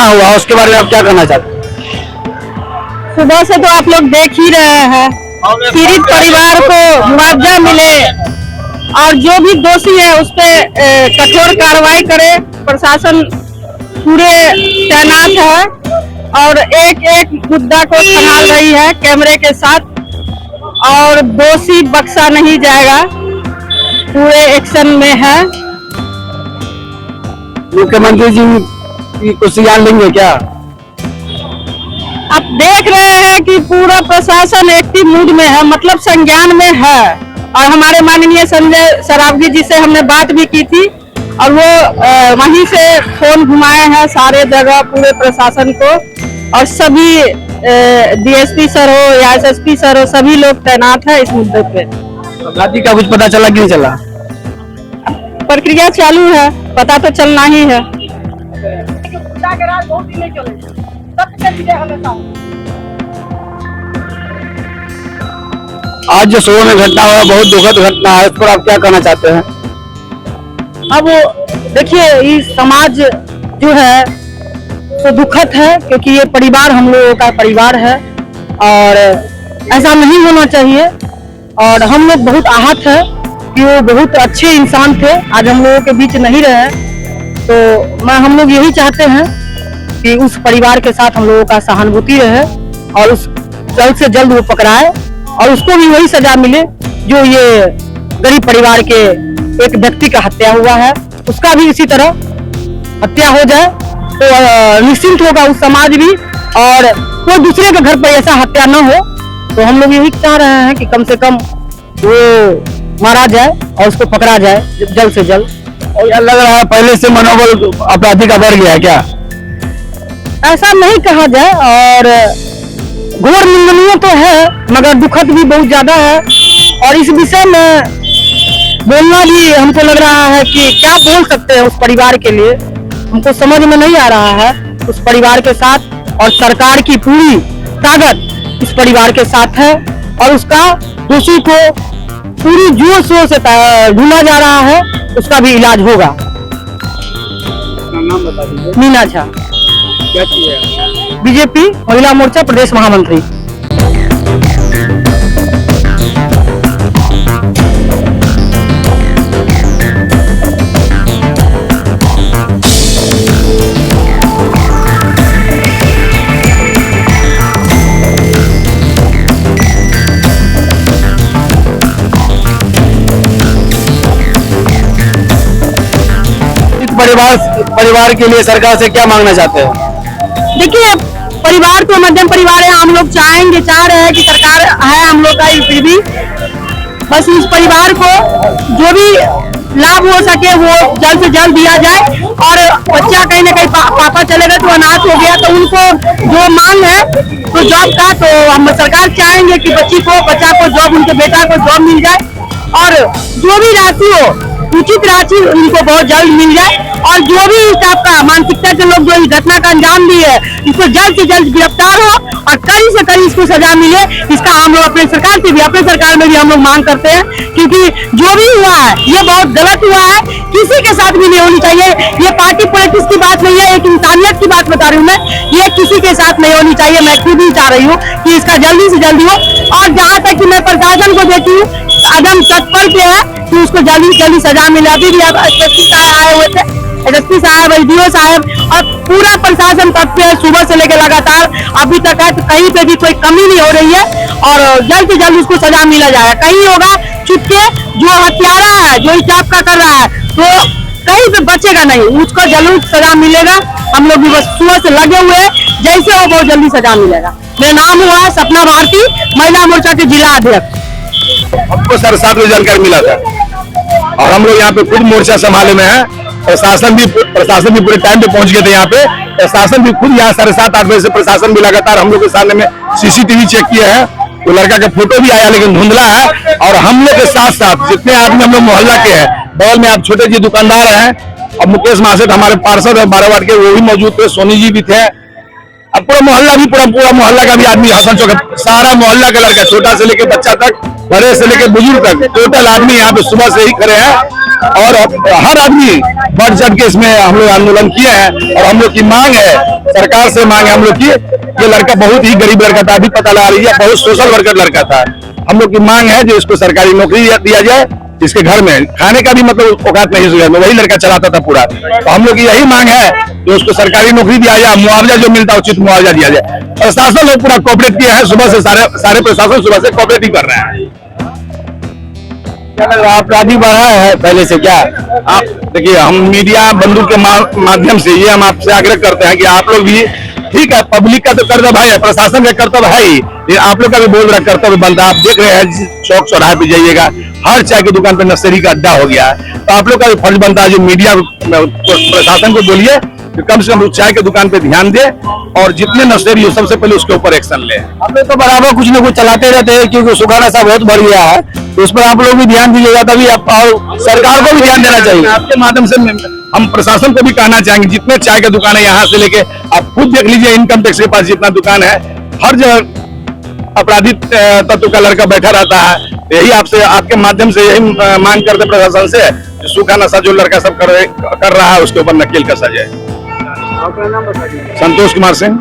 घटना हुआ उसके बारे में आप क्या कहना चाहते हैं? सुबह से तो आप लोग देख ही रहे हैं, पीड़ित परिवार को मुआवजा मिले और जो भी दोषी है उस पे कठोर कार्रवाई करे। प्रशासन पूरे तैनात है और एक एक मुद्दा को संभाल रही है कैमरे के साथ और दोषी बख्शा नहीं जाएगा, पूरे एक्शन में है। मुख्यमंत्री जी कुछ ज्ञान लेंगे क्या? आप देख रहे हैं कि पूरा प्रशासन एक्टिव मूड में है, मतलब संज्ञान में है। और हमारे माननीय संजय सरावगी जी से हमने बात भी की थी और वो वहीं से फोन घुमाए हैं सारे जगह पूरे प्रशासन को और सभी डीएसपी सर हो या एसएसपी सर हो, सभी लोग तैनात है इस मुद्दे पे। अपराधी का कुछ पता चला कि नहीं चला? प्रक्रिया चालू है, पता तो चलना ही है। आज जो शो में घटना हुआ बहुत दुखद घटना है, इस पर आप क्या कहना चाहते हैं? अब देखिए ये समाज जो है तो दुखद है क्योंकि ये परिवार हम लोगों का परिवार है और ऐसा नहीं होना चाहिए और हम लोग बहुत आहत है कि वो बहुत अच्छे इंसान थे, आज हम लोगों के बीच नहीं रहे। तो हम लोग यही चाहते हैं कि उस परिवार के साथ हम लोगों का सहानुभूति रहे और उस जल्द से जल्द वो पकड़ाए और उसको भी वही सजा मिले जो ये गरीब परिवार के एक व्यक्ति का हत्या हुआ है, उसका भी इसी तरह हत्या हो जाए तो निश्चिंत होगा उस समाज भी और कोई दूसरे के घर पर ऐसा हत्या न हो। तो हम लोग यही चाह रहे हैं कि कम से कम वो मारा जाए और उसको पकड़ा जाए जल्द से जल्द। और लग रहा है पहले से मनोबल अपराधी का बढ़ गया है क्या? ऐसा नहीं कहा जाए और घोर निंदनीय तो है मगर दुखद भी बहुत ज्यादा है और इस विषय में बोलना भी हमको लग रहा है कि क्या बोल सकते हैं उस परिवार के लिए, हमको समझ में नहीं आ रहा है। उस परिवार के साथ और सरकार की पूरी ताकत इस परिवार के साथ है और उसका दोषी को पूरी जोर शोर से ढूंढा जा रहा है, उसका भी इलाज होगा। नाम बता दीजिए। मीना झा, क्या किया? बीजेपी महिला मोर्चा प्रदेश महामंत्री। परिवार के लिए सरकार से क्या मांगना चाहते हैं? देखिए परिवार तो मध्यम परिवार है, हम लोग चाह रहे हैं कि सरकार है हम लोग का फिर भी बस इस परिवार को जो भी लाभ हो सके वो जल्द से जल्द दिया जाए और बच्चा कहीं ना कहीं पापा चले गए तो अनाथ हो गया तो उनको जो मांग है तो जॉब का तो हम सरकार चाहेंगे कि बच्चा को जॉब, उनके बेटा को जॉब मिल जाए और जो भी राशि हो उचित राशि उनको बहुत जल्द मिल जाए और जो भी इस टाइप का मानसिकता के लोग जो इस घटना का अंजाम दिए है इसको जल्द से जल्द गिरफ्तार हो और कड़ी से कड़ी इसको सजा मिले। इसका हम लोग अपने सरकार से भी, अपने सरकार में भी हम लोग मांग करते हैं क्योंकि जो भी हुआ है ये बहुत गलत हुआ है, किसी के साथ भी नहीं होनी चाहिए। ये पार्टी पॉलिटिक्स की बात नहीं है, एक इंसानियत की बात बता रही हूँ मैं, ये किसी के साथ नहीं होनी चाहिए। मैं खुद ही चाह रही हूँ कि इसका जल्दी से जल्दी हो और जहाँ तक कि मैं प्रशासन को देती हूँ अदम तत्पर पे है कि उसको जल्दी से जल्दी सजा मिले। अभी भी एसएसपी साहब आए हुए थे, एसएसपी साहब, एसडीओ साहब और पूरा प्रशासन तत्पर है सुबह से लेकर लगातार अभी तक है, तो कहीं पे भी कोई कमी नहीं हो रही है और जल्द से जल्द उसको सजा मिला जाएगा। कहीं होगा चुपके जो हत्यारा है जो इस टाइप का कर रहा है तो कहीं पे बचेगा नहीं, उसको जरूर सजा मिलेगा। हम लोग भी बस सुबह से लगे हुए हैं, जैसे हो बहुत जल्दी सजा मिलेगा। मेरा नाम हुआ सपना भारती, महिला मोर्चा के जिला अध्यक्ष। हमको 7:30 बजे जानकारी मिला था और हम लोग यहाँ पे खुद मोर्चा संभाले में है। प्रशासन भी पूरे टाइम पे पहुंच गए थे यहाँ पे। प्रशासन भी खुद यहाँ 7:30-8 बजे से प्रशासन भी लगातार हम लोग के सामने में सीसीटीवी चेक किया है। तो लड़का का फोटो भी आया लेकिन धुंधला है और हम लोग के साथ साथ जितने आदमी हम लोग मोहल्ला के हैं, बगल में आप छोटे जी दुकानदार हैं और मुकेश महासेठ हमारे पार्षद है 12 वार्ड के, वो भी मौजूद थे, सोनी जी भी थे। अब पूरा मोहल्ला भी पूरा मोहल्ला का भी आदमी हसन चौक, सारा मोहल्ला का लड़का छोटा से लेकर बच्चा तक बड़े से लेकर बुजुर्ग तक टोटल आदमी यहाँ पे सुबह से ही खड़े हैं और हर आदमी बढ़ चढ़ के इसमें हम लोग आंदोलन किए हैं। और हम लोग की मांग है, सरकार से मांग है हम लोग की, ये लड़का बहुत ही गरीब लड़का था, अभी पता लगा लीजिए, बहुत सोशल वर्कर लड़का था। हम लोग की मांग है जो इसको सरकारी नौकरी दिया जाए, इसके घर में खाने का भी मतलब औकात नहीं है, वही लड़का चलाता था पूरा। तो हम लोग की यही मांग है कि उसको सरकारी नौकरी दिया जाए, मुआवजा जो मिलता है उचित मुआवजा दिया जाए। प्रशासन लोग पूरा कोऑपरेट किया है, सुबह से सारे प्रशासन सुबह से कोऑपरेट ही कर रहे हैं। क्या लग रहा है अपराधी बढ़ा है पहले से क्या? आप देखिए, हम मीडिया बंधु के माध्यम से ये हम आपसे आग्रह करते हैं कि आप लोग भी, ठीक है पब्लिक का तो कर्तव्य है, प्रशासन का कर्तव्य है ही, लेकिन आप लोग का भी बोल रहा कर्तव्य बनता है। आप देख रहे हैं चौक चौराहे पे जाइएगा, हर चाय की दुकान पे नर्सरी का अड्डा हो गया है। तो आप लोग का भी फर्ज बनता है, जो मीडिया प्रशासन को बोलिए कि कम से कम चाय की दुकान पे ध्यान दे और जितने नर्सरी हो सबसे पहले उसके ऊपर एक्शन ले। हम लोग तो बराबर कुछ ना कुछ चलाते रहते हैं, क्योंकि सुखाना सा बहुत बढ़ गया है, तो उस पर आप लोग भी ध्यान दीजिएगा, तभी आप और सरकार को भी ध्यान देना चाहिए। आपके माध्यम से हम प्रशासन को भी कहना चाहेंगे, जितने चाय की दुकान है यहाँ से लेके आप खुद देख लीजिए, इनकम टैक्स के पास जितना दुकान है, हर जगह अपराधी तत्व का लड़का बैठा रहता है। यही आपसे, आपके माध्यम से यही मांग करते प्रशासन से, सूखा नशा जो लड़का सब कर रहा है उसके ऊपर नकेल कसा जाए। संतोष कुमार सिंह।